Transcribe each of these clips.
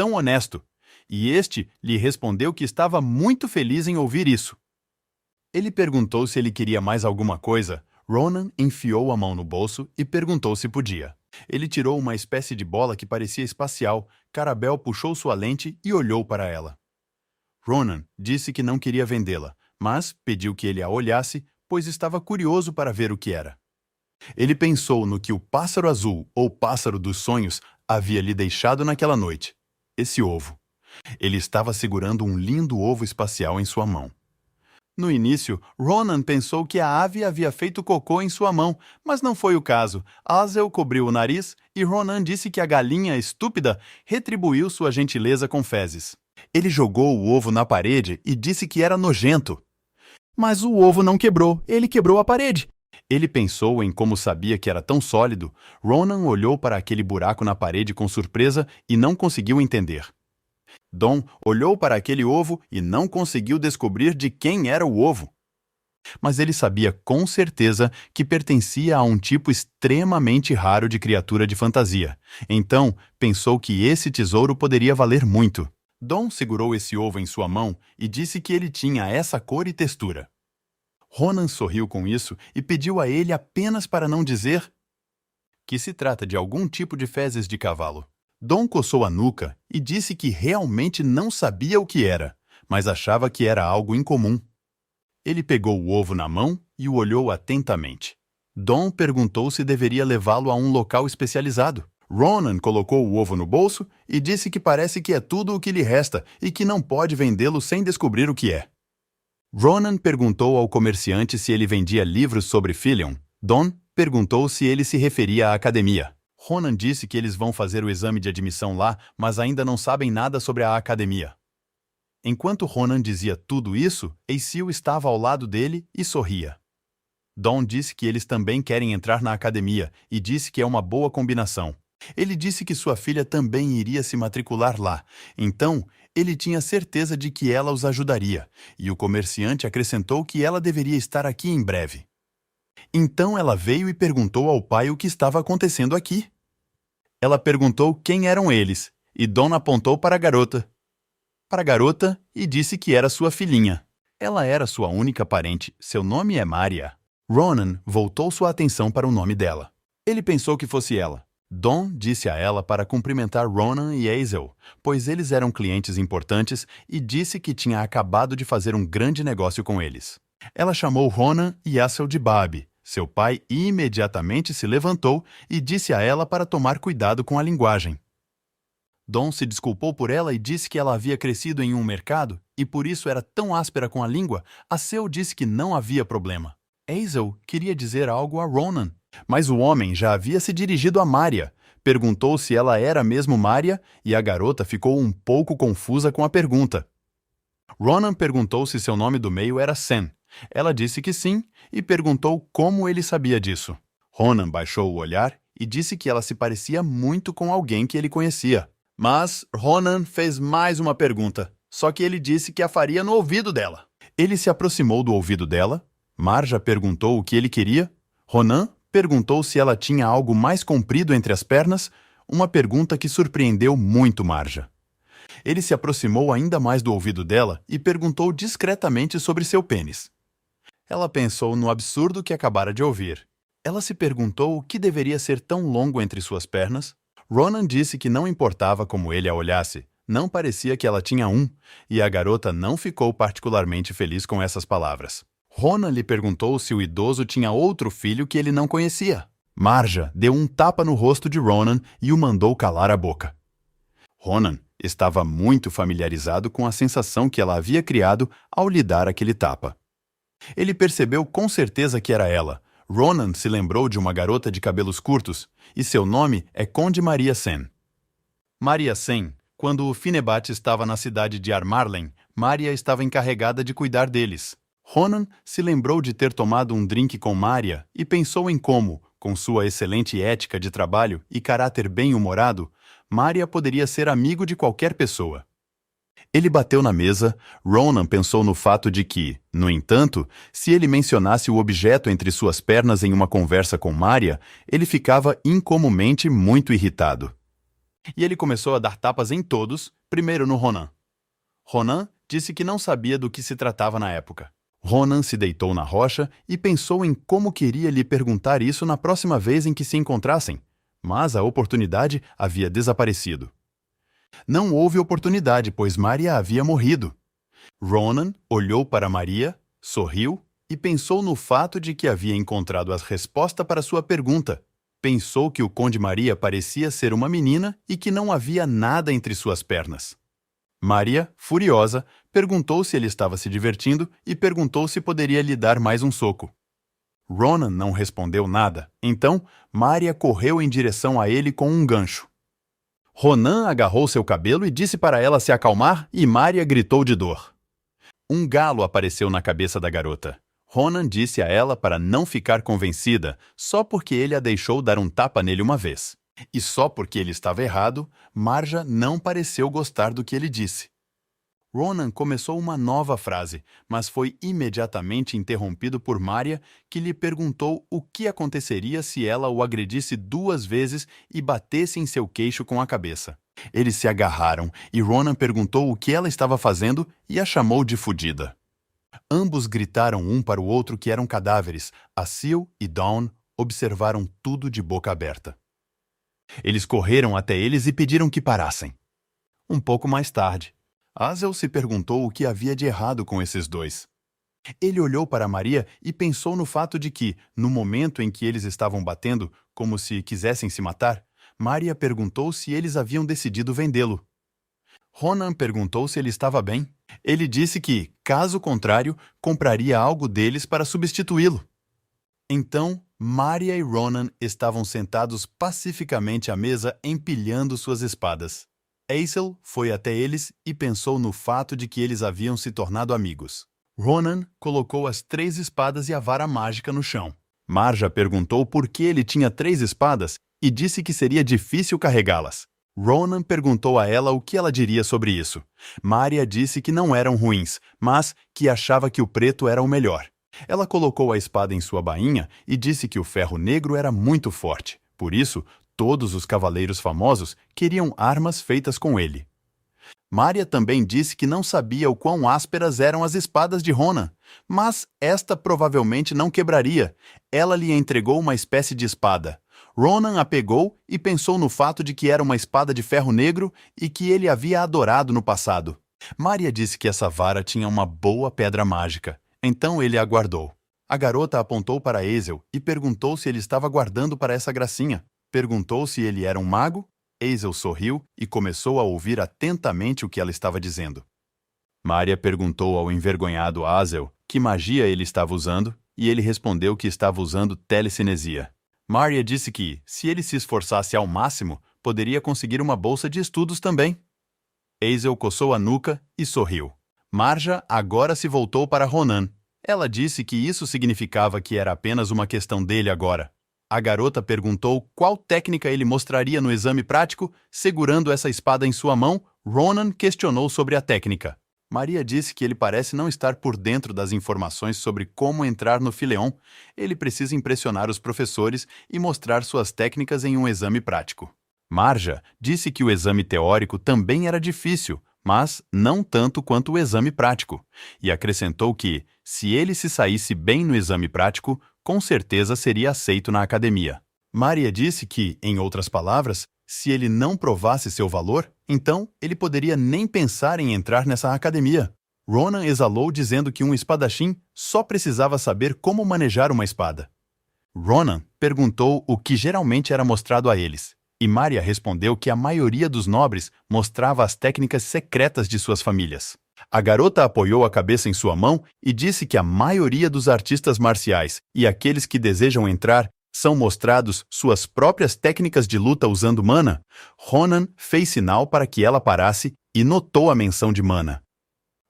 tão honesto. E este lhe respondeu que estava muito feliz em ouvir isso. Ele perguntou se ele queria mais alguma coisa. Ronan enfiou a mão no bolso e perguntou se podia. Ele tirou uma espécie de bola que parecia espacial. Carabel puxou sua lente e olhou para ela. Ronan disse que não queria vendê-la, mas pediu que ele a olhasse, pois estava curioso para ver o que era. Ele pensou no que o pássaro azul, ou pássaro dos sonhos, havia lhe deixado naquela noite. Esse ovo. Ele estava segurando um lindo ovo espacial em sua mão. No início, Ronan pensou que a ave havia feito cocô em sua mão, mas não foi o caso. Azel cobriu o nariz e Ronan disse que a galinha estúpida retribuiu sua gentileza com fezes. Ele jogou o ovo na parede e disse que era nojento. Mas o ovo não quebrou, ele quebrou a parede. Ele pensou em como sabia que era tão sólido. Ronan olhou para aquele buraco na parede com surpresa e não conseguiu entender. Don olhou para aquele ovo e não conseguiu descobrir de quem era o ovo. Mas ele sabia com certeza que pertencia a um tipo extremamente raro de criatura de fantasia. Então, pensou que esse tesouro poderia valer muito. Don segurou esse ovo em sua mão e disse que ele tinha essa cor e textura. Ronan sorriu com isso e pediu a ele apenas para não dizer que se trata de algum tipo de fezes de cavalo. Don coçou a nuca e disse que realmente não sabia o que era, mas achava que era algo incomum. Ele pegou o ovo na mão e o olhou atentamente. Don perguntou se deveria levá-lo a um local especializado. Ronan colocou o ovo no bolso e disse que parece que é tudo o que lhe resta e que não pode vendê-lo sem descobrir o que é. Ronan perguntou ao comerciante se ele vendia livros sobre Filion. Don perguntou se ele se referia à academia. Ronan disse que eles vão fazer o exame de admissão lá, mas ainda não sabem nada sobre a academia. Enquanto Ronan dizia tudo isso, Aecil estava ao lado dele e sorria. Don disse que eles também querem entrar na academia e disse que é uma boa combinação. Ele disse que sua filha também iria se matricular lá, então ele tinha certeza de que ela os ajudaria, e o comerciante acrescentou que ela deveria estar aqui em breve. Então ela veio e perguntou ao pai o que estava acontecendo aqui. Ela perguntou quem eram eles, e Don apontou para a garota. E disse que era sua filhinha. Ela era sua única parente, seu nome é Maria. Ronan voltou sua atenção para o nome dela. Ele pensou que fosse ela. Don disse a ela para cumprimentar Ronan e Aecil, pois eles eram clientes importantes, e disse que tinha acabado de fazer um grande negócio com eles. Ela chamou Ronan e Aecil de Babi. Seu pai imediatamente se levantou e disse a ela para tomar cuidado com a linguagem. Don se desculpou por ela e disse que ela havia crescido em um mercado e por isso era tão áspera com a língua. Aecil disse que não havia problema. Aecil queria dizer algo a Ronan, mas o homem já havia se dirigido a Maria. Perguntou se ela era mesmo Maria e a garota ficou um pouco confusa com a pergunta. Ronan perguntou se seu nome do meio era Sen. Ela disse que sim e perguntou como ele sabia disso. Ronan baixou o olhar e disse que ela se parecia muito com alguém que ele conhecia. Mas Ronan fez mais uma pergunta, só que ele disse que a faria no ouvido dela. Ele se aproximou do ouvido dela. Marja perguntou o que ele queria. Ronan perguntou se ela tinha algo mais comprido entre as pernas, uma pergunta que surpreendeu muito Marja. Ele se aproximou ainda mais do ouvido dela e perguntou discretamente sobre seu pênis. Ela pensou no absurdo que acabara de ouvir. Ela se perguntou o que deveria ser tão longo entre suas pernas. Ronan disse que não importava como ele a olhasse, não parecia que ela tinha um, e a garota não ficou particularmente feliz com essas palavras. Ronan lhe perguntou se o idoso tinha outro filho que ele não conhecia. Marja deu um tapa no rosto de Ronan e o mandou calar a boca. Ronan estava muito familiarizado com a sensação que ela havia criado ao lhe dar aquele tapa. Ele percebeu com certeza que era ela. Ronan se lembrou de uma garota de cabelos curtos, e seu nome é Conde Maria Sen. Maria Sen, quando o Finebat estava na cidade de Armarlen, Maria estava encarregada de cuidar deles. Ronan se lembrou de ter tomado um drink com Maria e pensou em como, com sua excelente ética de trabalho e caráter bem-humorado, Maria poderia ser amigo de qualquer pessoa. Ele bateu na mesa. Ronan pensou no fato de que, no entanto, se ele mencionasse o objeto entre suas pernas em uma conversa com Maria, ele ficava incomumente muito irritado. E ele começou a dar tapas em todos, primeiro no Ronan. Ronan disse que não sabia do que se tratava na época. Ronan se deitou na rocha e pensou em como queria lhe perguntar isso na próxima vez em que se encontrassem, mas a oportunidade havia desaparecido. Não houve oportunidade, pois Maria havia morrido. Ronan olhou para Maria, sorriu e pensou no fato de que havia encontrado a resposta para sua pergunta. Pensou que o Conde Maria parecia ser uma menina e que não havia nada entre suas pernas. Maria, furiosa, perguntou se ele estava se divertindo e perguntou se poderia lhe dar mais um soco. Ronan não respondeu nada, então Maria correu em direção a ele com um gancho. Ronan agarrou seu cabelo e disse para ela se acalmar e Maria gritou de dor. Um galo apareceu na cabeça da garota. Ronan disse a ela para não ficar convencida só porque ele a deixou dar um tapa nele uma vez. E só porque ele estava errado, Marja não pareceu gostar do que ele disse. Ronan começou uma nova frase, mas foi imediatamente interrompido por Maria, que lhe perguntou o que aconteceria se ela o agredisse 2 vezes e batesse em seu queixo com a cabeça. Eles se agarraram e Ronan perguntou o que ela estava fazendo e a chamou de fudida. Ambos gritaram um para o outro que eram cadáveres. Asil e Dawn observaram tudo de boca aberta. Eles correram até eles e pediram que parassem. Um pouco mais tarde, Azel se perguntou o que havia de errado com esses dois. Ele olhou para Maria e pensou no fato de que, no momento em que eles estavam batendo, como se quisessem se matar, Maria perguntou se eles haviam decidido vendê-lo. Ronan perguntou se ele estava bem. Ele disse que, caso contrário, compraria algo deles para substituí-lo. Então, Maria e Ronan estavam sentados pacificamente à mesa empilhando suas espadas. Azel foi até eles e pensou no fato de que eles haviam se tornado amigos. Ronan colocou as 3 espadas e a vara mágica no chão. Marja perguntou por que ele tinha 3 espadas e disse que seria difícil carregá-las. Ronan perguntou a ela o que ela diria sobre isso. Maria disse que não eram ruins, mas que achava que o preto era o melhor. Ela colocou a espada em sua bainha e disse que o ferro negro era muito forte. Por isso, todos os cavaleiros famosos queriam armas feitas com ele. Maria também disse que não sabia o quão ásperas eram as espadas de Ronan, mas esta provavelmente não quebraria. Ela lhe entregou uma espécie de espada. Ronan a pegou e pensou no fato de que era uma espada de ferro negro e que ele havia adorado no passado. Maria disse que essa vara tinha uma boa pedra mágica, então ele a guardou. A garota apontou para Azel e perguntou se ele estava guardando para essa gracinha. Perguntou se ele era um mago. Azel sorriu e começou a ouvir atentamente o que ela estava dizendo. Maria perguntou ao envergonhado Azel que magia ele estava usando e ele respondeu que estava usando telecinesia. Maria disse que, se ele se esforçasse ao máximo, poderia conseguir uma bolsa de estudos também. Azel coçou a nuca e sorriu. Marja agora se voltou para Ronan. Ela disse que isso significava que era apenas uma questão dele agora. A garota perguntou qual técnica ele mostraria no exame prático. Segurando essa espada em sua mão, Ronan questionou sobre a técnica. Maria disse que ele parece não estar por dentro das informações sobre como entrar no Fileon. Ele precisa impressionar os professores e mostrar suas técnicas em um exame prático. Marja disse que o exame teórico também era difícil, mas não tanto quanto o exame prático, e acrescentou que, se ele se saísse bem no exame prático, com certeza seria aceito na academia. Maria disse que, em outras palavras, se ele não provasse seu valor, então ele poderia nem pensar em entrar nessa academia. Ronan exalou dizendo que um espadachim só precisava saber como manejar uma espada. Ronan perguntou o que geralmente era mostrado a eles, e Maria respondeu que a maioria dos nobres mostrava as técnicas secretas de suas famílias. A garota apoiou a cabeça em sua mão e disse que a maioria dos artistas marciais e aqueles que desejam entrar são mostrados suas próprias técnicas de luta usando mana. Ronan fez sinal para que ela parasse e notou a menção de mana.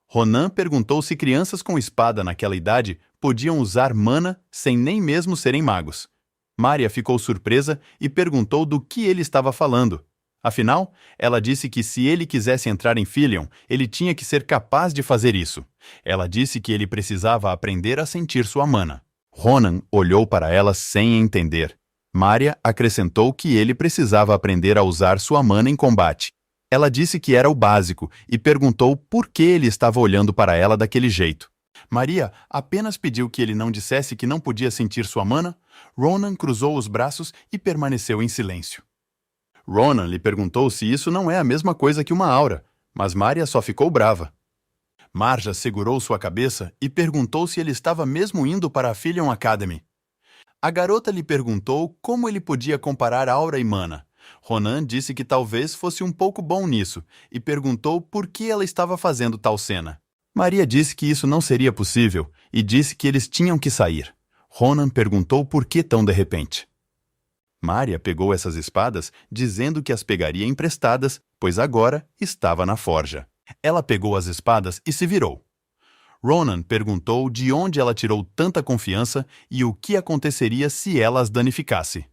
Ronan perguntou se crianças com espada naquela idade podiam usar mana sem nem mesmo serem magos. Maria ficou surpresa e perguntou do que ele estava falando. Afinal, ela disse que se ele quisesse entrar em Filion, ele tinha que ser capaz de fazer isso. Ela disse que ele precisava aprender a sentir sua mana. Ronan olhou para ela sem entender. Mária acrescentou que ele precisava aprender a usar sua mana em combate. Ela disse que era o básico e perguntou por que ele estava olhando para ela daquele jeito. Maria apenas pediu que ele não dissesse que não podia sentir sua mana. Ronan cruzou os braços e permaneceu em silêncio. Ronan lhe perguntou se isso não é a mesma coisa que uma aura, mas Maria só ficou brava. Marja segurou sua cabeça e perguntou se ele estava mesmo indo para a Filion Academy. A garota lhe perguntou como ele podia comparar aura e mana. Ronan disse que talvez fosse um pouco bom nisso e perguntou por que ela estava fazendo tal cena. Maria disse que isso não seria possível e disse que eles tinham que sair. Ronan perguntou por que tão de repente. Maria pegou essas espadas dizendo que as pegaria emprestadas, pois agora estava na forja. Ela pegou as espadas e se virou. Ronan perguntou de onde ela tirou tanta confiança e o que aconteceria se ela as danificasse.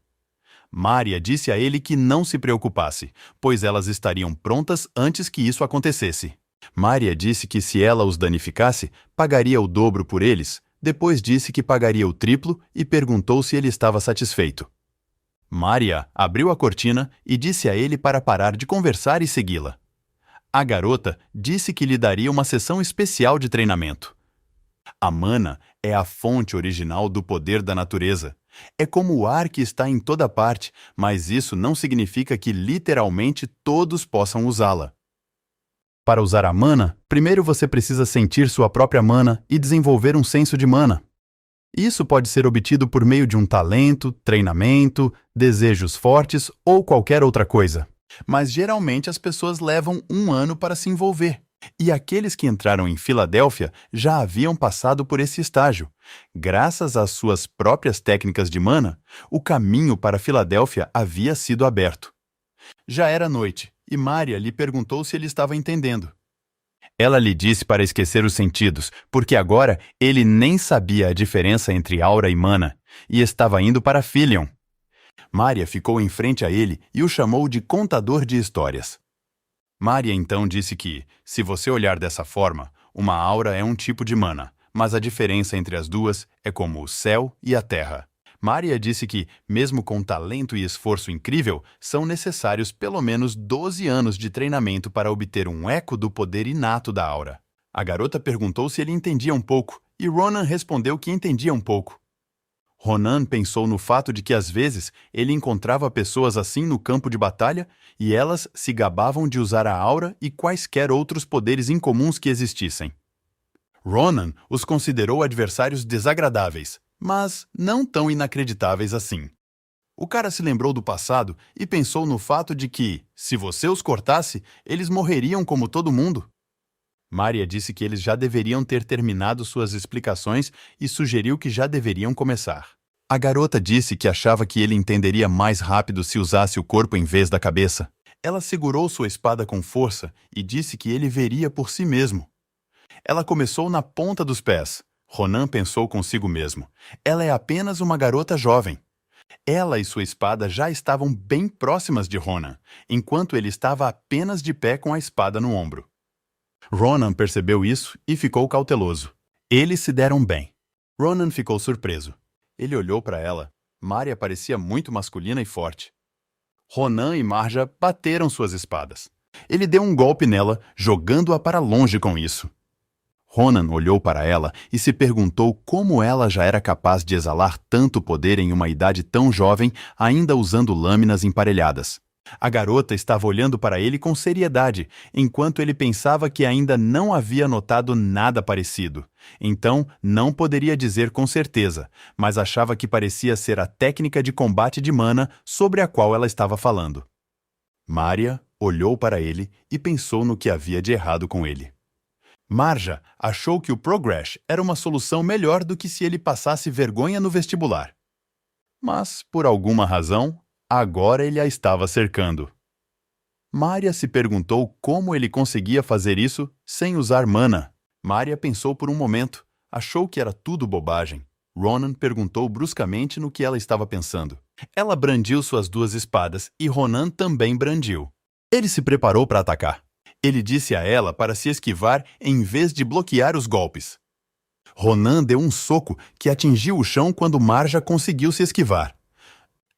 Maria disse a ele que não se preocupasse, pois elas estariam prontas antes que isso acontecesse. Maria disse que se ela os danificasse, pagaria o dobro por eles, depois disse que pagaria o triplo e perguntou se ele estava satisfeito. Maria abriu a cortina e disse a ele para parar de conversar e segui-la. A garota disse que lhe daria uma sessão especial de treinamento. A mana é a fonte original do poder da natureza. É como o ar que está em toda parte, mas isso não significa que literalmente todos possam usá-la. Para usar a mana, primeiro você precisa sentir sua própria mana e desenvolver um senso de mana. Isso pode ser obtido por meio de um talento, treinamento, desejos fortes ou qualquer outra coisa. Mas geralmente as pessoas levam 1 ano para se envolver. E aqueles que entraram em Filadélfia já haviam passado por esse estágio. Graças às suas próprias técnicas de mana, o caminho para Filadélfia havia sido aberto. Já era noite, e Maria lhe perguntou se ele estava entendendo. Ela lhe disse para esquecer os sentidos, porque agora ele nem sabia a diferença entre aura e mana, e estava indo para Filion. Maria ficou em frente a ele e o chamou de contador de histórias. Maria então disse que, se você olhar dessa forma, uma aura é um tipo de mana, mas a diferença entre as duas é como o céu e a terra. Maria disse que, mesmo com talento e esforço incrível, são necessários pelo menos 12 anos de treinamento para obter um eco do poder inato da aura. A garota perguntou se ele entendia um pouco, e Ronan respondeu que entendia um pouco. Ronan pensou no fato de que às vezes ele encontrava pessoas assim no campo de batalha e elas se gabavam de usar a aura e quaisquer outros poderes incomuns que existissem. Ronan os considerou adversários desagradáveis, mas não tão inacreditáveis assim. O cara se lembrou do passado e pensou no fato de que, se você os cortasse, eles morreriam como todo mundo. Maria disse que eles já deveriam ter terminado suas explicações e sugeriu que já deveriam começar. A garota disse que achava que ele entenderia mais rápido se usasse o corpo em vez da cabeça. Ela segurou sua espada com força e disse que ele veria por si mesmo. Ela começou na ponta dos pés. Ronan pensou consigo mesmo. Ela é apenas uma garota jovem. Ela e sua espada já estavam bem próximas de Ronan, enquanto ele estava apenas de pé com a espada no ombro. Ronan percebeu isso e ficou cauteloso. Eles se deram bem. Ronan ficou surpreso. Ele olhou para ela. Maria parecia muito masculina e forte. Ronan e Marja bateram suas espadas. Ele deu um golpe nela, jogando-a para longe com isso. Ronan olhou para ela e se perguntou como ela já era capaz de exalar tanto poder em uma idade tão jovem, ainda usando lâminas emparelhadas. A garota estava olhando para ele com seriedade, enquanto ele pensava que ainda não havia notado nada parecido. Então, não poderia dizer com certeza, mas achava que parecia ser a técnica de combate de mana sobre a qual ela estava falando. Maria olhou para ele e pensou no que havia de errado com ele. Marja achou que o Progress era uma solução melhor do que se ele passasse vergonha no vestibular. Mas, por alguma razão, agora ele a estava cercando. Maria se perguntou como ele conseguia fazer isso sem usar mana. Maria pensou por um momento. Achou que era tudo bobagem. Ronan perguntou bruscamente no que ela estava pensando. Ela brandiu suas 2 espadas e Ronan também brandiu. Ele se preparou para atacar. Ele disse a ela para se esquivar em vez de bloquear os golpes. Ronan deu um soco que atingiu o chão quando Marja conseguiu se esquivar.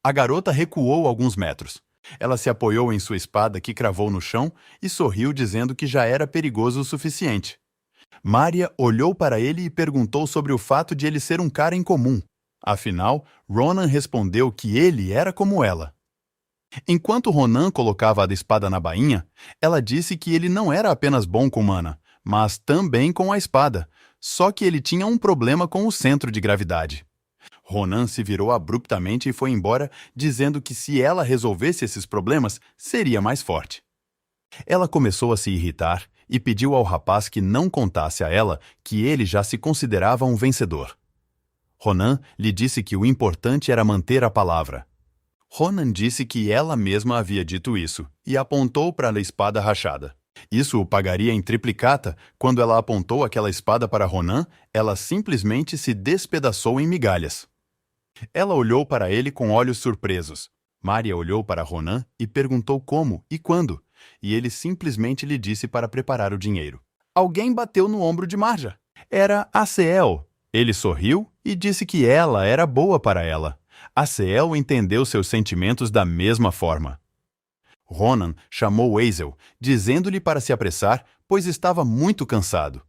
A garota recuou alguns metros. Ela se apoiou em sua espada que cravou no chão e sorriu dizendo que já era perigoso o suficiente. Mária olhou para ele e perguntou sobre o fato de ele ser um cara incomum. Afinal, Ronan respondeu que ele era como ela. Enquanto Ronan colocava a espada na bainha, ela disse que ele não era apenas bom com mana, mas também com a espada, só que ele tinha um problema com o centro de gravidade. Ronan se virou abruptamente e foi embora, dizendo que se ela resolvesse esses problemas, seria mais forte. Ela começou a se irritar e pediu ao rapaz que não contasse a ela que ele já se considerava um vencedor. Ronan lhe disse que o importante era manter a palavra. Ronan disse que ela mesma havia dito isso e apontou para a espada rachada. Isso o pagaria em triplicata. Quando ela apontou aquela espada para Ronan, ela simplesmente se despedaçou em migalhas. Ela olhou para ele com olhos surpresos. Mária olhou para Ronan e perguntou como e quando, e ele simplesmente lhe disse para preparar o dinheiro. Alguém bateu no ombro de Marja. Era a Ciel. Ele sorriu e disse que ela era boa para ela. A Ciel entendeu seus sentimentos da mesma forma. Ronan chamou Hazel, dizendo-lhe para se apressar, pois estava muito cansado.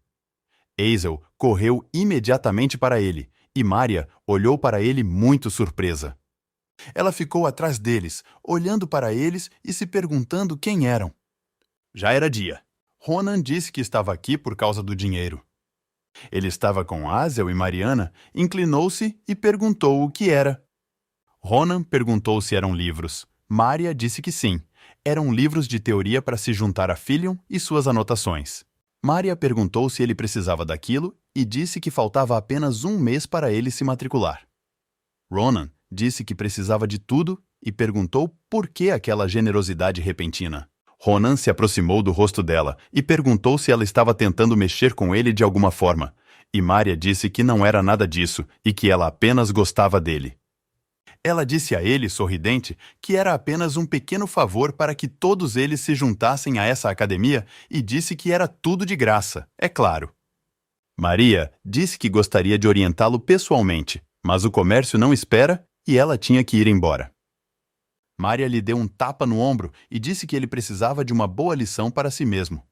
Hazel correu imediatamente para ele, e Mária olhou para ele muito surpresa. Ela ficou atrás deles, olhando para eles e se perguntando quem eram. Já era dia. Ronan disse que estava aqui por causa do dinheiro. Ele estava com Hazel e Mariana, inclinou-se e perguntou o que era. Ronan perguntou se eram livros. Mária disse que sim. Eram livros de teoria para se juntar a Philion e suas anotações. Mária perguntou se ele precisava daquilo e disse que faltava apenas um mês para ele se matricular. Ronan disse que precisava de tudo e perguntou por que aquela generosidade repentina. Ronan se aproximou do rosto dela e perguntou se ela estava tentando mexer com ele de alguma forma, e Mária disse que não era nada disso e que ela apenas gostava dele. Ela disse a ele, sorridente, que era apenas um pequeno favor para que todos eles se juntassem a essa academia e disse que era tudo de graça, é claro. Maria disse que gostaria de orientá-lo pessoalmente, mas o comércio não espera e ela tinha que ir embora. Mária lhe deu um tapa no ombro e disse que ele precisava de uma boa lição para si mesmo.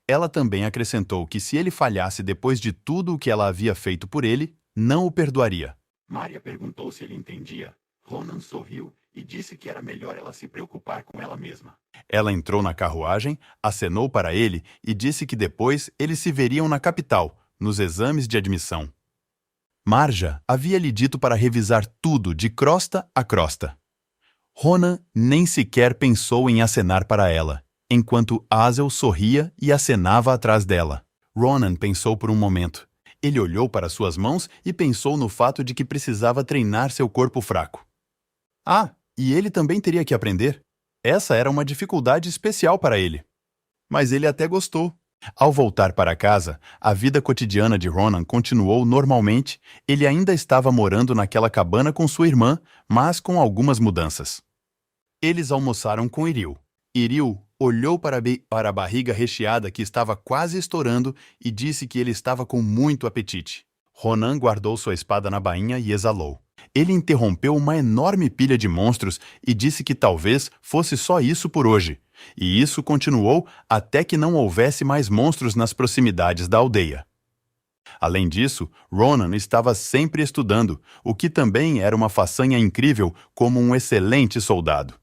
Ela também acrescentou que se ele falhasse depois de tudo o que ela havia feito por ele, não o perdoaria. Mária perguntou se ele entendia. Ronan sorriu e disse que era melhor ela se preocupar com ela mesma. Ela entrou na carruagem, acenou para ele e disse que depois eles se veriam na capital, nos exames de admissão. Marja havia lhe dito para revisar tudo de crosta a crosta. Ronan nem sequer pensou em acenar para ela, enquanto Hazel sorria e acenava atrás dela. Ronan pensou por um momento. Ele olhou para suas mãos e pensou no fato de que precisava treinar seu corpo fraco. Ah, e ele também teria que aprender. Essa era uma dificuldade especial para ele. Mas ele até gostou. Ao voltar para casa, a vida cotidiana de Ronan continuou normalmente. Ele ainda estava morando naquela cabana com sua irmã, mas com algumas mudanças. Eles almoçaram com Iril. Iril olhou para a barriga recheada que estava quase estourando e disse que ele estava com muito apetite. Ronan guardou sua espada na bainha e exalou. Ele interrompeu uma enorme pilha de monstros e disse que talvez fosse só isso por hoje. E isso continuou até que não houvesse mais monstros nas proximidades da aldeia. Além disso, Ronan estava sempre estudando, o que também era uma façanha incrível como um excelente soldado.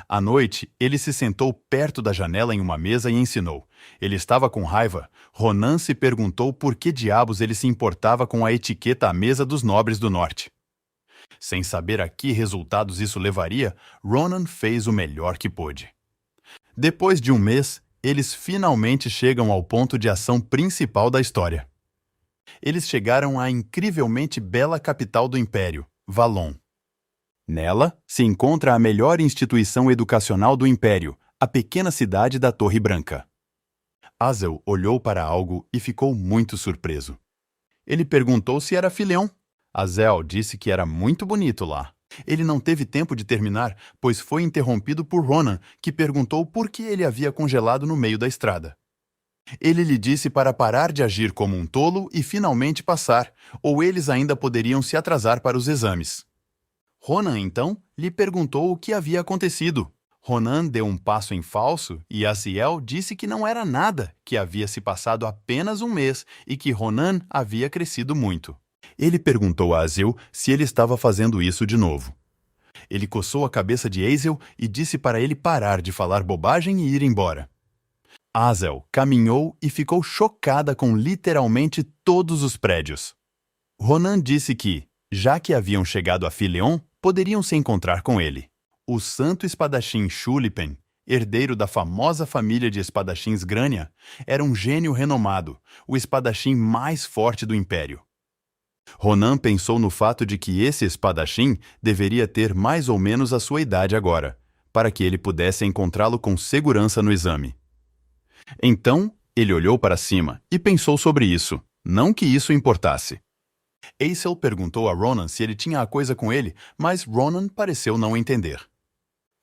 À noite, ele se sentou perto da janela em uma mesa e ensinou. Ele estava com raiva. Ronan se perguntou por que diabos ele se importava com a etiqueta à mesa dos nobres do norte. Sem saber a que resultados isso levaria, Ronan fez o melhor que pôde. Depois de um mês, eles finalmente chegam ao ponto de ação principal da história. Eles chegaram à incrivelmente bela capital do Império, Valon. Nela se encontra a melhor instituição educacional do Império, a pequena cidade da Torre Branca. Hazel olhou para algo e ficou muito surpreso. Ele perguntou se era Philion. Hazel disse que era muito bonito lá. Ele não teve tempo de terminar, pois foi interrompido por Ronan, que perguntou por que ele havia congelado no meio da estrada. Ele lhe disse para parar de agir como um tolo e finalmente passar, ou eles ainda poderiam se atrasar para os exames. Ronan, então, lhe perguntou o que havia acontecido. Ronan deu um passo em falso e Aziel disse que não era nada, que havia se passado apenas um mês e que Ronan havia crescido muito. Ele perguntou a Aziel se ele estava fazendo isso de novo. Ele coçou a cabeça de Aziel e disse para ele parar de falar bobagem e ir embora. Aziel caminhou e ficou chocada com literalmente todos os prédios. Ronan disse que, já que haviam chegado a Fileon, poderiam se encontrar com ele. O santo espadachim Shulipen, herdeiro da famosa família de espadachins Grania, era um gênio renomado, o espadachim mais forte do império. Ronan pensou no fato de que esse espadachim deveria ter mais ou menos a sua idade agora, para que ele pudesse encontrá-lo com segurança no exame. Então, ele olhou para cima e pensou sobre isso, não que isso importasse. Aisel perguntou a Ronan se ele tinha a coisa com ele, mas Ronan pareceu não entender.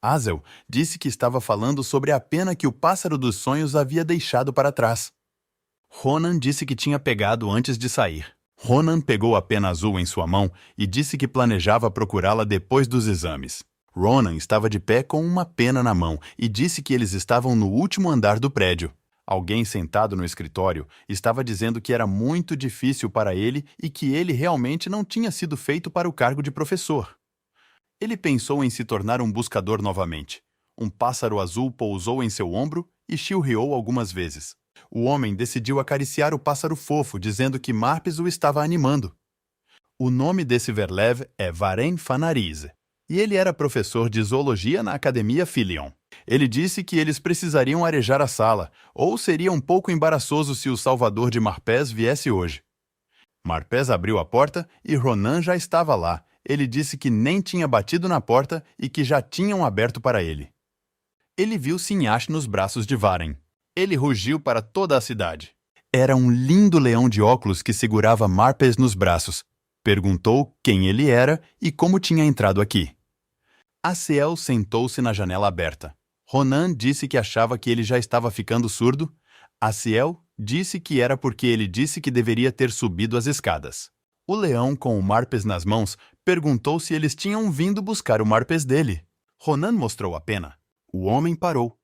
Azel disse que estava falando sobre a pena que o pássaro dos sonhos havia deixado para trás. Ronan disse que tinha pegado antes de sair. Ronan pegou a pena azul em sua mão e disse que planejava procurá-la depois dos exames. Ronan estava de pé com uma pena na mão e disse que eles estavam no último andar do prédio. Alguém sentado no escritório estava dizendo que era muito difícil para ele e que ele realmente não tinha sido feito para o cargo de professor. Ele pensou em se tornar um buscador novamente. Um pássaro azul pousou em seu ombro e chilreou algumas vezes. O homem decidiu acariciar o pássaro fofo, dizendo que Marpes o estava animando. O nome desse Verlev é Varen Fanarize, e ele era professor de zoologia na Academia Filion. Ele disse que eles precisariam arejar a sala, ou seria um pouco embaraçoso se o salvador de Marpes viesse hoje. Marpes abriu a porta e Ronan já estava lá. Ele disse que nem tinha batido na porta e que já tinham aberto para ele. Ele viu Sinhash nos braços de Varen. Ele rugiu para toda a cidade. Era um lindo leão de óculos que segurava Marpes nos braços. Perguntou quem ele era e como tinha entrado aqui. Aziel sentou-se na janela aberta. Ronan disse que achava que ele já estava ficando surdo. Aziel disse que era porque ele disse que deveria ter subido as escadas. O leão, com o Marpes nas mãos, perguntou se eles tinham vindo buscar o Marpes dele. Ronan mostrou a pena. O homem parou.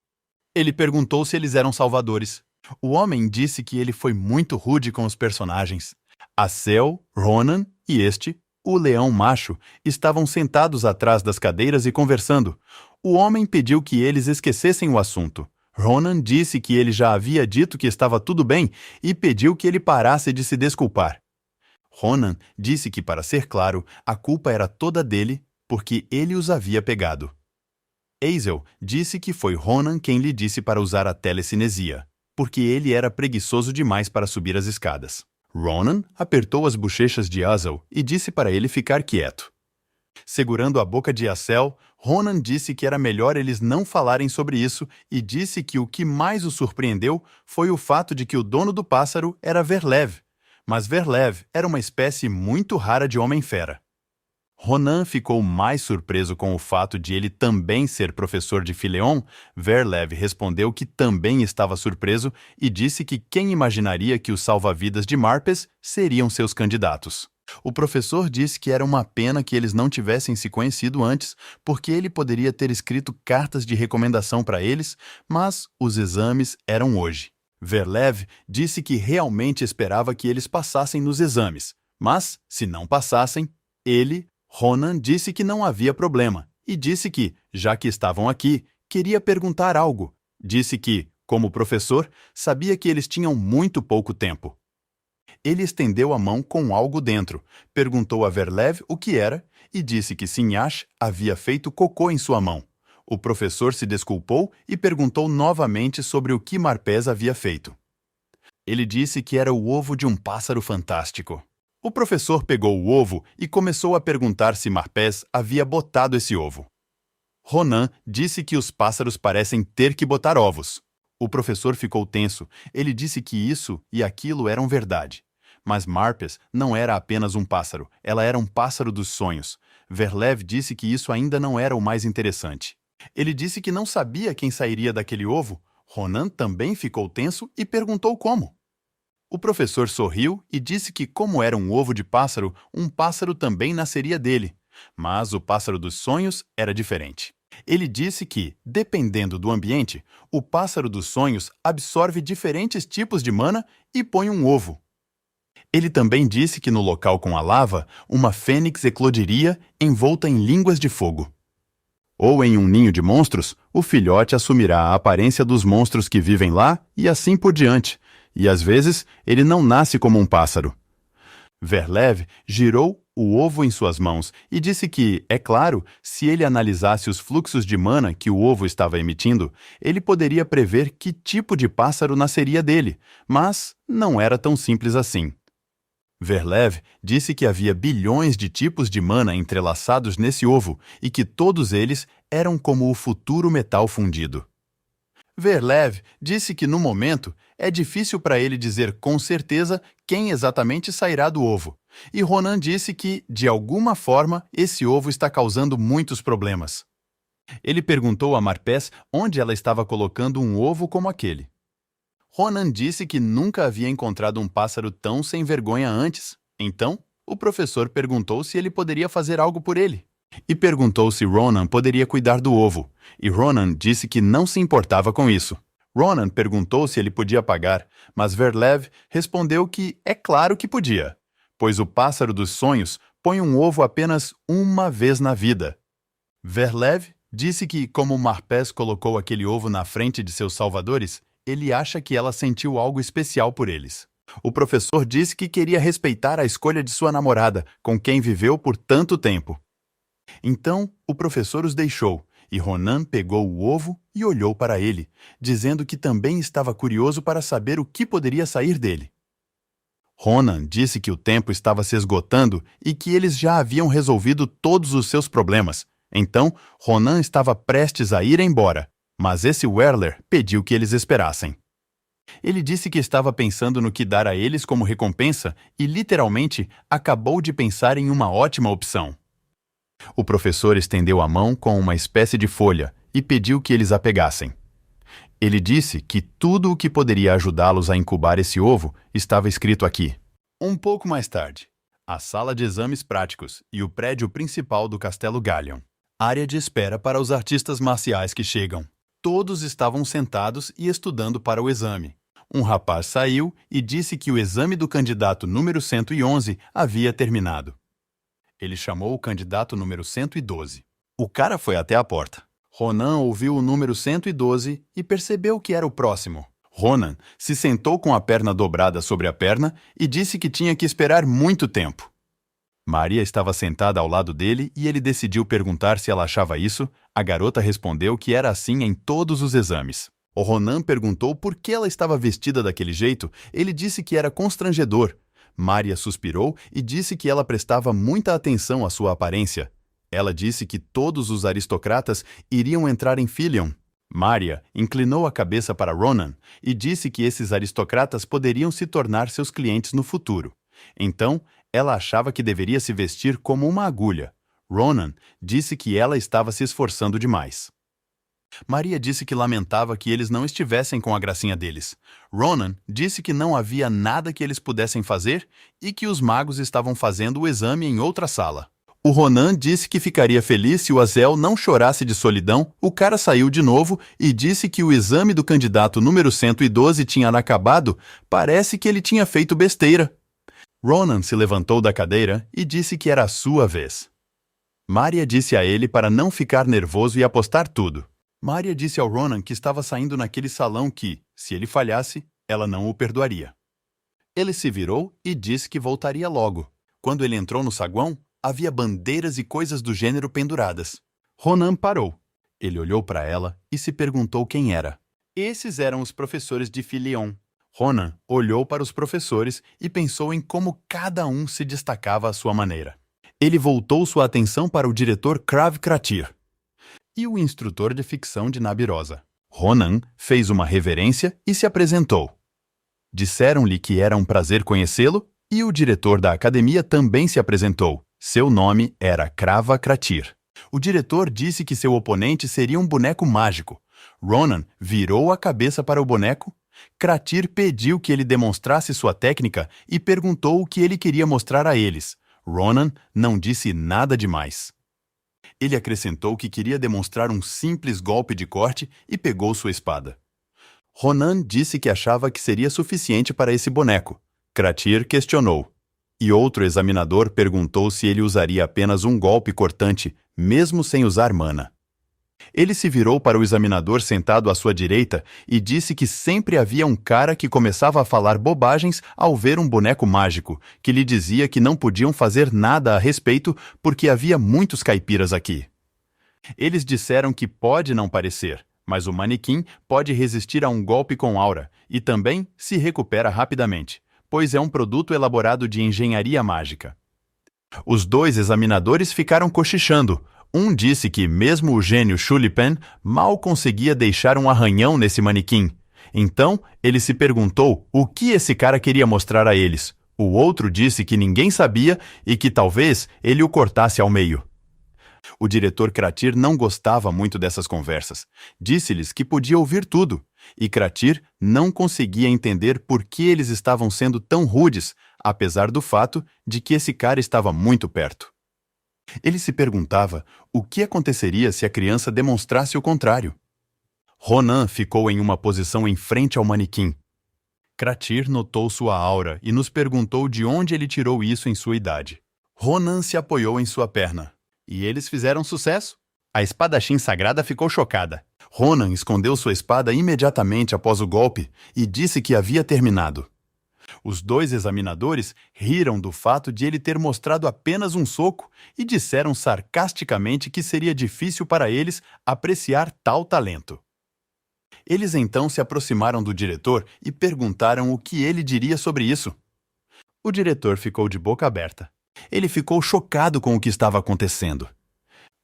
Ele perguntou se eles eram salvadores. O homem disse que ele foi muito rude com os personagens. Aziel, Ronan e este, o leão macho, estavam sentados atrás das cadeiras e conversando. O homem pediu que eles esquecessem o assunto. Ronan disse que ele já havia dito que estava tudo bem e pediu que ele parasse de se desculpar. Ronan disse que, para ser claro, a culpa era toda dele, porque ele os havia pegado. Aisel disse que foi Ronan quem lhe disse para usar a telecinesia, porque ele era preguiçoso demais para subir as escadas. Ronan apertou as bochechas de Azel e disse para ele ficar quieto. Segurando a boca de Azel, Ronan disse que era melhor eles não falarem sobre isso e disse que o que mais o surpreendeu foi o fato de que o dono do pássaro era Verlev, mas Verlev era uma espécie muito rara de homem-fera. Ronan ficou mais surpreso com o fato de ele também ser professor de Fileon. Verlev respondeu que também estava surpreso e disse que quem imaginaria que os salva-vidas de Marpes seriam seus candidatos. O professor disse que era uma pena que eles não tivessem se conhecido antes, porque ele poderia ter escrito cartas de recomendação para eles, mas os exames eram hoje. Verlev disse que realmente esperava que eles passassem nos exames, mas, se não passassem, Ronan disse que não havia problema e disse que, já que estavam aqui, queria perguntar algo. Disse que, como professor, sabia que eles tinham muito pouco tempo. Ele estendeu a mão com algo dentro, perguntou a Verlev o que era e disse que Sinhash havia feito cocô em sua mão. O professor se desculpou e perguntou novamente sobre o que Marpes havia feito. Ele disse que era o ovo de um pássaro fantástico. O professor pegou o ovo e começou a perguntar se Marpes havia botado esse ovo. Ronan disse que os pássaros parecem ter que botar ovos. O professor ficou tenso. Ele disse que isso e aquilo eram verdade. Mas Marpes não era apenas um pássaro, ela era um pássaro dos sonhos. Verlev disse que isso ainda não era o mais interessante. Ele disse que não sabia quem sairia daquele ovo. Ronan também ficou tenso e perguntou como. O professor sorriu e disse que, como era um ovo de pássaro, um pássaro também nasceria dele. Mas o pássaro dos sonhos era diferente. Ele disse que, dependendo do ambiente, o pássaro dos sonhos absorve diferentes tipos de mana e põe um ovo. Ele também disse que no local com a lava, uma fênix eclodiria envolta em línguas de fogo. Ou em um ninho de monstros, o filhote assumirá a aparência dos monstros que vivem lá e assim por diante, e às vezes ele não nasce como um pássaro. Verlev girou o ovo em suas mãos e disse que, é claro, se ele analisasse os fluxos de mana que o ovo estava emitindo, ele poderia prever que tipo de pássaro nasceria dele, mas não era tão simples assim. Verlev disse que havia bilhões de tipos de mana entrelaçados nesse ovo e que todos eles eram como o futuro metal fundido. Verlev disse que, no momento, é difícil para ele dizer com certeza quem exatamente sairá do ovo, e Ronan disse que, de alguma forma, esse ovo está causando muitos problemas. Ele perguntou a Marpes onde ela estava colocando um ovo como aquele. Ronan disse que nunca havia encontrado um pássaro tão sem vergonha antes. Então, o professor perguntou se ele poderia fazer algo por ele. E perguntou se Ronan poderia cuidar do ovo. E Ronan disse que não se importava com isso. Ronan perguntou se ele podia pagar, mas Verlev respondeu que é claro que podia, pois o pássaro dos sonhos põe um ovo apenas uma vez na vida. Verlev disse que, como Marpes colocou aquele ovo na frente de seus salvadores, ele acha que ela sentiu algo especial por eles. O professor disse que queria respeitar a escolha de sua namorada, com quem viveu por tanto tempo. Então, o professor os deixou, e Ronan pegou o ovo e olhou para ele, dizendo que também estava curioso para saber o que poderia sair dele. Ronan disse que o tempo estava se esgotando e que eles já haviam resolvido todos os seus problemas. Então, Ronan estava prestes a ir embora, mas esse Werler pediu que eles esperassem. Ele disse que estava pensando no que dar a eles como recompensa e, literalmente, acabou de pensar em uma ótima opção. O professor estendeu a mão com uma espécie de folha e pediu que eles a pegassem. Ele disse que tudo o que poderia ajudá-los a incubar esse ovo estava escrito aqui. Um pouco mais tarde, a sala de exames práticos e o prédio principal do Castelo Gallion. Área de espera para os artistas marciais que chegam. Todos estavam sentados e estudando para o exame. Um rapaz saiu e disse que o exame do candidato número 111 havia terminado. Ele chamou o candidato número 112. O cara foi até a porta. Ronan ouviu o número 112 e percebeu que era o próximo. Ronan se sentou com a perna dobrada sobre a perna e disse que tinha que esperar muito tempo. Maria estava sentada ao lado dele e ele decidiu perguntar se ela achava isso. A garota respondeu que era assim em todos os exames. O Ronan perguntou por que ela estava vestida daquele jeito. Ele disse que era constrangedor. Maria suspirou e disse que ela prestava muita atenção à sua aparência. Ela disse que todos os aristocratas iriam entrar em Filion. Maria inclinou a cabeça para Ronan e disse que esses aristocratas poderiam se tornar seus clientes no futuro. Então, ela achava que deveria se vestir como uma agulha. Ronan disse que ela estava se esforçando demais. Maria disse que lamentava que eles não estivessem com a gracinha deles. Ronan disse que não havia nada que eles pudessem fazer e que os magos estavam fazendo o exame em outra sala. O Ronan disse que ficaria feliz se o Azel não chorasse de solidão. O cara saiu de novo e disse que o exame do candidato número 112 tinha acabado. Parece que ele tinha feito besteira. Ronan se levantou da cadeira e disse que era a sua vez. Maria disse a ele para não ficar nervoso e apostar tudo. Maria disse ao Ronan que estava saindo naquele salão que, se ele falhasse, ela não o perdoaria. Ele se virou e disse que voltaria logo. Quando ele entrou no saguão, havia bandeiras e coisas do gênero penduradas. Ronan parou. Ele olhou para ela e se perguntou quem era. Esses eram os professores de Filion. Ronan olhou para os professores e pensou em como cada um se destacava à sua maneira. Ele voltou sua atenção para o diretor Krav Kratir e o instrutor de ficção de Nabirosa. Ronan fez uma reverência e se apresentou. Disseram-lhe que era um prazer conhecê-lo e o diretor da academia também se apresentou. Seu nome era Krava Kratir. O diretor disse que seu oponente seria um boneco mágico. Ronan virou a cabeça para o boneco. Kratir pediu que ele demonstrasse sua técnica e perguntou o que ele queria mostrar a eles. Ronan não disse nada demais. Ele acrescentou que queria demonstrar um simples golpe de corte e pegou sua espada. Ronan disse que achava que seria suficiente para esse boneco. Kratir questionou. E outro examinador perguntou se ele usaria apenas um golpe cortante, mesmo sem usar mana. Ele se virou para o examinador sentado à sua direita e disse que sempre havia um cara que começava a falar bobagens ao ver um boneco mágico, que lhe dizia que não podiam fazer nada a respeito porque havia muitos caipiras aqui. Eles disseram que pode não parecer, mas o manequim pode resistir a um golpe com aura e também se recupera rapidamente, pois é um produto elaborado de engenharia mágica. Os dois examinadores ficaram cochichando. Um disse que mesmo o gênio Shulipan mal conseguia deixar um arranhão nesse manequim. Então, ele se perguntou o que esse cara queria mostrar a eles. O outro disse que ninguém sabia e que talvez ele o cortasse ao meio. O diretor Kratir não gostava muito dessas conversas. Disse-lhes que podia ouvir tudo, e Kratir não conseguia entender por que eles estavam sendo tão rudes, apesar do fato de que esse cara estava muito perto. Ele se perguntava o que aconteceria se a criança demonstrasse o contrário. Ronan ficou em uma posição em frente ao manequim. Kratir notou sua aura e nos perguntou de onde ele tirou isso em sua idade. Ronan se apoiou em sua perna. E eles fizeram sucesso. A espadachim sagrada ficou chocada. Ronan escondeu sua espada imediatamente após o golpe e disse que havia terminado. Os dois examinadores riram do fato de ele ter mostrado apenas um soco e disseram sarcasticamente que seria difícil para eles apreciar tal talento. Eles então se aproximaram do diretor e perguntaram o que ele diria sobre isso. O diretor ficou de boca aberta. Ele ficou chocado com o que estava acontecendo.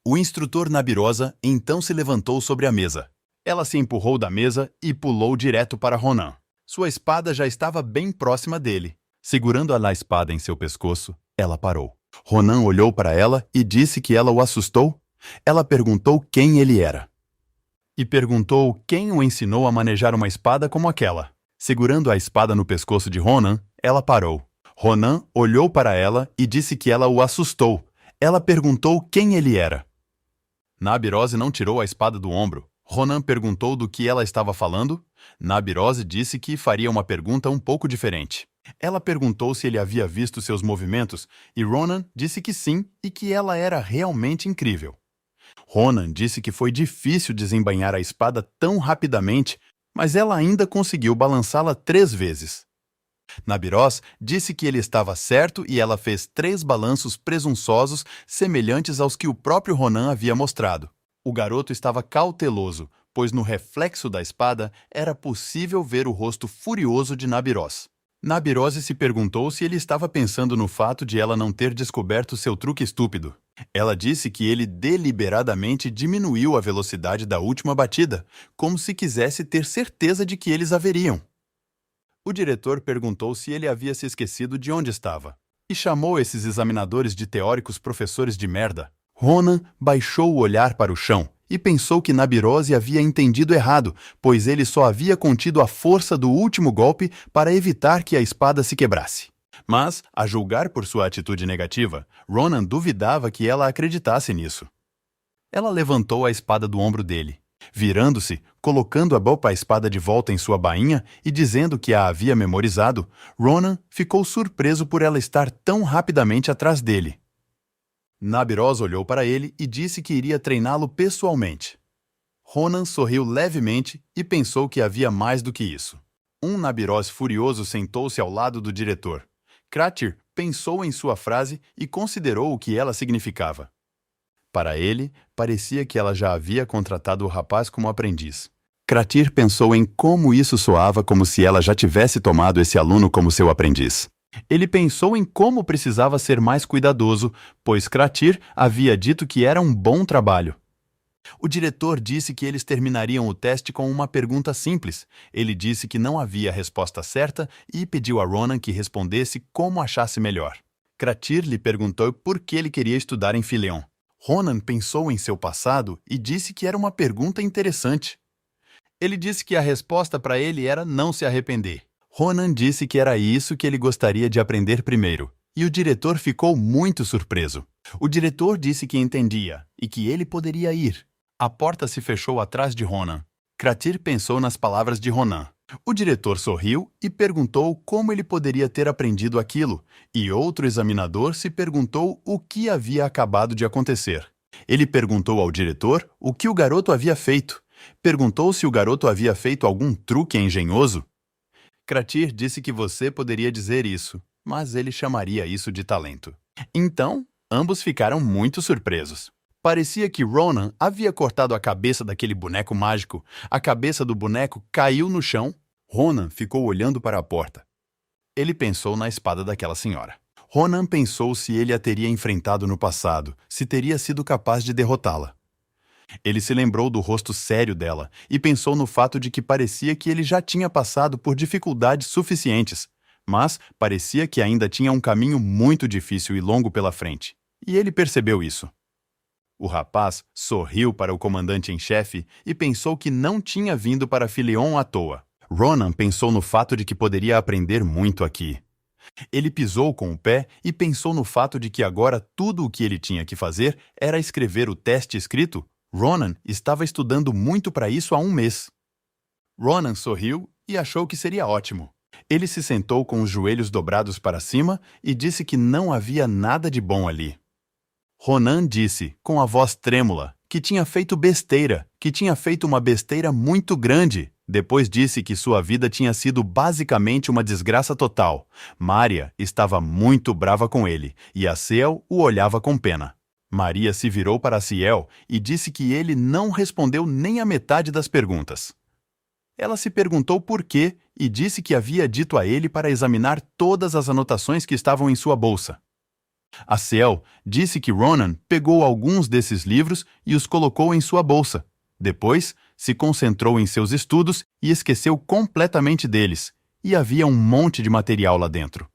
O instrutor Nabirosa então se levantou sobre a mesa. Ela se empurrou da mesa e pulou direto para Ronan. Sua espada já estava bem próxima dele. Segurando a espada em seu pescoço, ela parou. Ronan olhou para ela e disse que ela o assustou. Ela perguntou quem ele era. E perguntou quem o ensinou a manejar uma espada como aquela. Segurando a espada no pescoço de Ronan, ela parou. Ronan olhou para ela e disse que ela o assustou. Ela perguntou quem ele era. Nabirose não tirou a espada do ombro. Ronan perguntou do que ela estava falando. Nabirose disse que faria uma pergunta um pouco diferente. Ela perguntou se ele havia visto seus movimentos e Ronan disse que sim e que ela era realmente incrível. Ronan disse que foi difícil desembainhar a espada tão rapidamente, mas ela ainda conseguiu balançá-la 3 vezes. Nabirose disse que ele estava certo e ela fez 3 balanços presunçosos semelhantes aos que o próprio Ronan havia mostrado. O garoto estava cauteloso, pois no reflexo da espada era possível ver o rosto furioso de Nabirose. Nabirose se perguntou se ele estava pensando no fato de ela não ter descoberto seu truque estúpido. Ela disse que ele deliberadamente diminuiu a velocidade da última batida, como se quisesse ter certeza de que eles a veriam. O diretor perguntou se ele havia se esquecido de onde estava, e chamou esses examinadores de teóricos professores de merda. Ronan baixou o olhar para o chão e pensou que Nabirose havia entendido errado, pois ele só havia contido a força do último golpe para evitar que a espada se quebrasse. Mas, a julgar por sua atitude negativa, Ronan duvidava que ela acreditasse nisso. Ela levantou a espada do ombro dele. Virando-se, colocando a espada de volta em sua bainha e dizendo que a havia memorizado, Ronan ficou surpreso por ela estar tão rapidamente atrás dele. Nabirose olhou para ele e disse que iria treiná-lo pessoalmente. Ronan sorriu levemente e pensou que havia mais do que isso. Um Nabirose furioso sentou-se ao lado do diretor. Kratir pensou em sua frase e considerou o que ela significava. Para ele, parecia que ela já havia contratado o rapaz como aprendiz. Kratir pensou em como isso soava como se ela já tivesse tomado esse aluno como seu aprendiz. Ele pensou em como precisava ser mais cuidadoso, pois Kratir havia dito que era um bom trabalho. O diretor disse que eles terminariam o teste com uma pergunta simples. Ele disse que não havia resposta certa e pediu a Ronan que respondesse como achasse melhor. Kratir lhe perguntou por que ele queria estudar em Fileon. Ronan pensou em seu passado e disse que era uma pergunta interessante. Ele disse que a resposta para ele era não se arrepender. Ronan disse que era isso que ele gostaria de aprender primeiro. e o diretor ficou muito surpreso. O diretor disse que entendia e que ele poderia ir. A porta se fechou atrás de Ronan. Cratir pensou nas palavras de Ronan. O diretor sorriu e perguntou como ele poderia ter aprendido aquilo, e outro examinador se perguntou o que havia acabado de acontecer. Ele perguntou ao diretor o que o garoto havia feito. Perguntou se o garoto havia feito algum truque engenhoso. Cratir disse que você poderia dizer isso, mas ele chamaria isso de talento. Então, ambos ficaram muito surpresos. Parecia que Ronan havia cortado a cabeça daquele boneco mágico. A cabeça do boneco caiu no chão. Ronan ficou olhando para a porta. Ele pensou na espada daquela senhora. Ronan pensou se ele a teria enfrentado no passado, se teria sido capaz de derrotá-la. Ele se lembrou do rosto sério dela e pensou no fato de que parecia que ele já tinha passado por dificuldades suficientes, mas parecia que ainda tinha um caminho muito difícil e longo pela frente. E ele percebeu isso. O rapaz sorriu para o comandante em chefe e pensou que não tinha vindo para Filion à toa. Ronan pensou no fato de que poderia aprender muito aqui. Ele pisou com o pé e pensou no fato de que agora tudo o que ele tinha que fazer era escrever o teste escrito. Ronan estava estudando muito para isso há um mês. Ronan sorriu e achou que seria ótimo. Ele se sentou com os joelhos dobrados para cima e disse que não havia nada de bom ali. Ronan disse, com a voz trêmula, que tinha feito besteira, que tinha feito uma besteira muito grande. Depois disse que sua vida tinha sido basicamente uma desgraça total. Maria estava muito brava com ele, e a Ciel o olhava com pena. Maria se virou para Ciel e disse que ele não respondeu nem a metade das perguntas. Ela se perguntou por quê e disse que havia dito a ele para examinar todas as anotações que estavam em sua bolsa. A Ciel disse que Ronan pegou alguns desses livros e os colocou em sua bolsa. Depois, se concentrou em seus estudos e esqueceu completamente deles, e havia um monte de material lá dentro.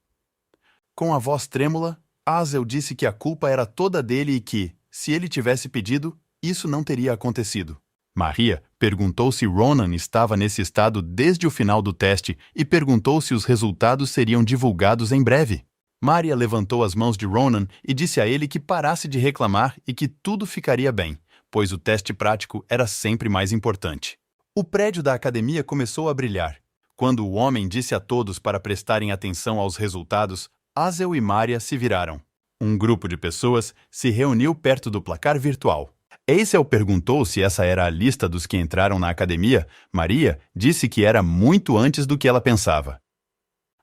Com a voz trêmula, Azel disse que a culpa era toda dele e que, se ele tivesse pedido, isso não teria acontecido. Maria perguntou se Ronan estava nesse estado desde o final do teste e perguntou se os resultados seriam divulgados em breve. Maria levantou as mãos de Ronan e disse a ele que parasse de reclamar e que tudo ficaria bem, pois o teste prático era sempre mais importante. O prédio da academia começou a brilhar. Quando o homem disse a todos para prestarem atenção aos resultados, Azel e Maria se viraram. Um grupo de pessoas se reuniu perto do placar virtual. Azel perguntou se essa era a lista dos que entraram na academia. Maria disse que era muito antes do que ela pensava.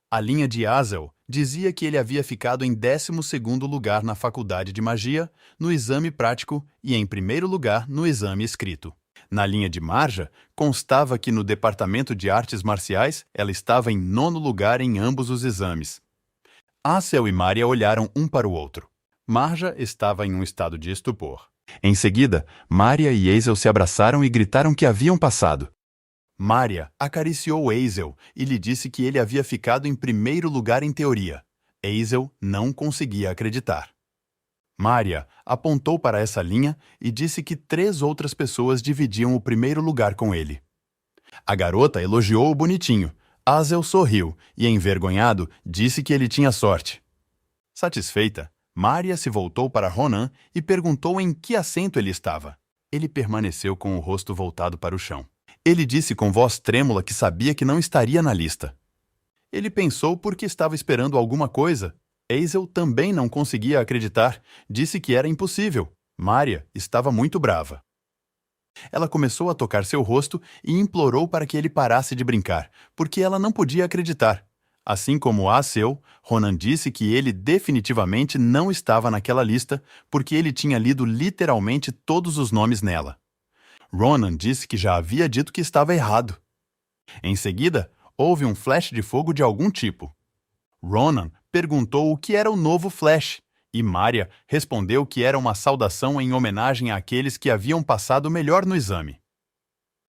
A linha de Azel dizia que ele havia ficado em 12º lugar na faculdade de magia, no exame prático e em primeiro lugar no exame escrito. Na linha de Marja, constava que no departamento de artes marciais ela estava em 9º lugar em ambos os exames. Azel e Maria olharam um para o outro. Marja estava em um estado de estupor. Em seguida, Maria e Azel se abraçaram e gritaram que haviam passado. Maria acariciou Azel e lhe disse que ele havia ficado em primeiro lugar em teoria. Azel não conseguia acreditar. Maria apontou para essa linha e disse que 3 outras pessoas dividiam o primeiro lugar com ele. A garota elogiou o bonitinho. Azel sorriu e, envergonhado, disse que ele tinha sorte. Satisfeita, Maria se voltou para Ronan e perguntou em que assento ele estava. Ele permaneceu com o rosto voltado para o chão. Ele disse com voz trêmula que sabia que não estaria na lista. Ele pensou porque estava esperando alguma coisa. Azel também não conseguia acreditar. Disse que era impossível. Maria estava muito brava. Ela começou a tocar seu rosto e implorou para que ele parasse de brincar, porque ela não podia acreditar. Assim como Azel, Ronan disse que ele definitivamente não estava naquela lista porque ele tinha lido literalmente todos os nomes nela. Ronan disse que já havia dito que estava errado. Em seguida, houve um flash de fogo de algum tipo. Ronan perguntou o que era o novo flash, e Maria respondeu que era uma saudação em homenagem àqueles que haviam passado melhor no exame.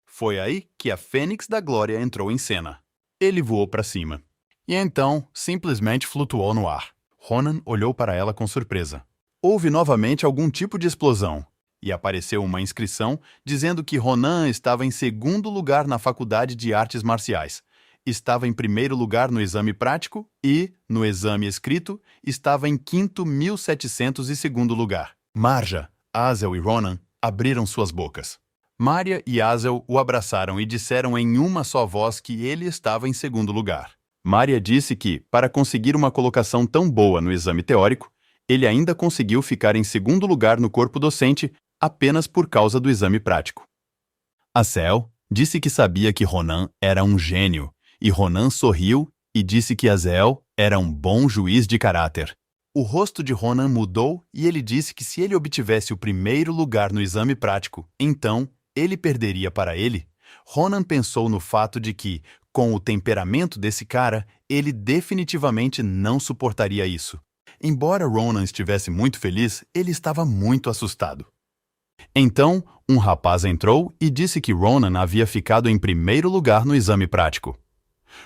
Foi aí que a Fênix da Glória entrou em cena. Ele voou para cima. E então, simplesmente flutuou no ar. Ronan olhou para ela com surpresa. Houve novamente algum tipo de explosão. E apareceu uma inscrição dizendo que Ronan estava em 2º lugar na faculdade de artes marciais. estava em primeiro lugar no exame prático e, no exame escrito, estava em quinto 1702º lugar. Marja, Azel e Ronan abriram suas bocas. Mária e Azel o abraçaram e disseram em uma só voz que ele estava em segundo lugar. Mária disse que, para conseguir uma colocação tão boa no exame teórico, ele ainda conseguiu ficar em segundo lugar no corpo docente apenas por causa do exame prático. Azel disse que sabia que Ronan era um gênio, e Ronan sorriu e disse que Azel era um bom juiz de caráter. O rosto de Ronan mudou e ele disse que se ele obtivesse o primeiro lugar no exame prático, então ele perderia para ele. Ronan pensou no fato de que, com o temperamento desse cara, ele definitivamente não suportaria isso. Embora Ronan estivesse muito feliz, ele estava muito assustado. Então, um rapaz entrou e disse que Ronan havia ficado em primeiro lugar no exame prático.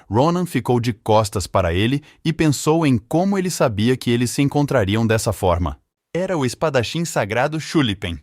Ronan ficou de costas para ele e pensou em como ele sabia que eles se encontrariam dessa forma. Era o espadachim sagrado Shulipen.